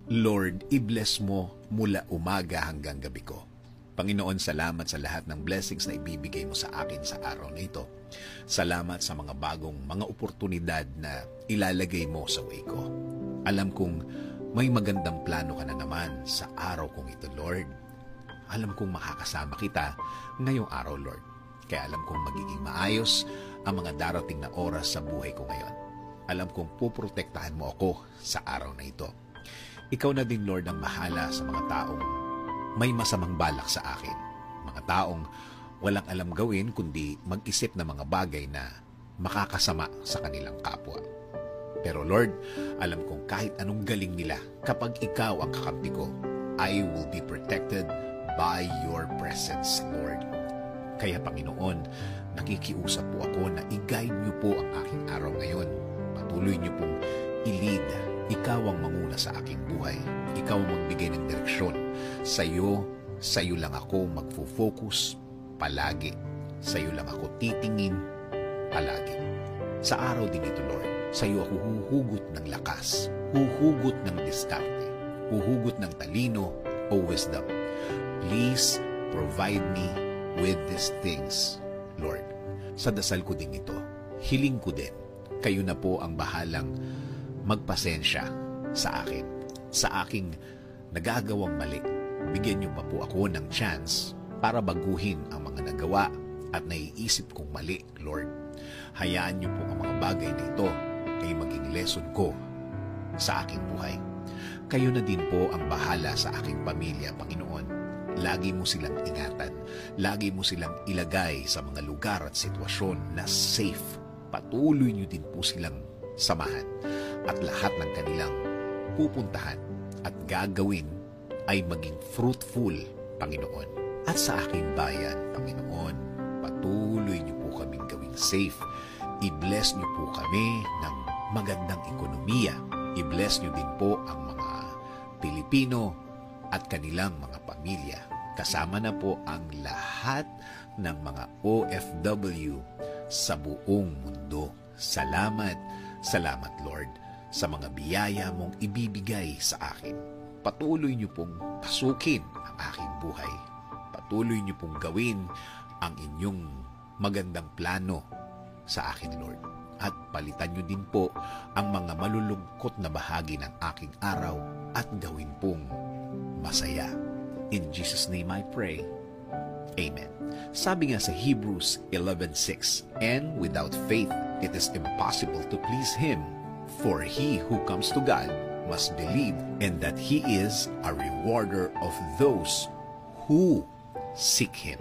Lord, i-bless mo mula umaga hanggang gabi ko. Panginoon, salamat sa lahat ng blessings na ibibigay mo sa akin sa araw na ito. Salamat sa mga bagong mga oportunidad na ilalagay mo sa way ko. Alam kong may magandang plano ka na naman sa araw kong ito, Lord. Alam kong makakasama kita ngayong araw, Lord. Kaya alam kong magiging maayos ang mga darating na oras sa buhay ko ngayon. Alam kong puprotektahan mo ako sa araw na ito. Ikaw na din, Lord, ang bahala sa mga taong may masamang balak sa akin. Mga taong walang alam gawin kundi mag-isip ng mga bagay na makakasama sa kanilang kapwa. Pero Lord, alam kong kahit anong galing nila, kapag ikaw ang kakampi ko, I will be protected by your presence, Lord. Kaya Panginoon, nakikiusap po ako na i-guide niyo po ang aking araw ngayon. Patuloy niyo pong i-lead. Ikaw ang manguna sa aking buhay. Ikaw ang magbigay ng direksyon. Sa'yo lang ako magfo-focus palagi. Sa'yo lang ako titingin palagi. Sa araw din ito, Lord, sa'yo ako huhugot ng lakas, huhugot ng diskarte, huhugot ng talino o wisdom. Please provide me with these things, Lord. Sa dasal ko din ito, hiling ko din, kayo na po ang bahalang magpasensya sa akin, sa aking nagagawang mali. Bigyan niyo pa po ako ng chance para baguhin ang mga nagawa at naiisip kong mali, Lord. Hayaan niyo po ang mga bagay na ito ay maging lesson ko sa aking buhay. Kayo na din po ang bahala sa aking pamilya, Panginoon. Lagi mo silang ingatan. Lagi mo silang ilagay sa mga lugar at sitwasyon na safe. Patuloy niyo din po silang samahan. At lahat ng kanilang pupuntahan at gagawin ay maging fruitful, Panginoon. At sa aking bayan, Panginoon, patuloy niyo po kaming gawing safe. I-bless niyo po kami ng magandang ekonomiya. I-bless niyo din po ang mga Pilipino at kanilang mga pamilya. Kasama na po ang lahat ng mga OFW sa buong mundo. Salamat, salamat, Lord, sa mga biyaya mong ibibigay sa akin. Patuloy niyo pong pasukin ang aking buhay. Patuloy niyo pong gawin ang inyong magandang plano sa akin, Lord. At palitan niyo din po ang mga malulungkot na bahagi ng aking araw at gawin pong masaya. In Jesus' name I pray. Amen. Sabi nga sa Hebrews 11:6, "And without faith, it is impossible to please Him. For he who comes to God must believe, and that He is a rewarder of those who seek Him."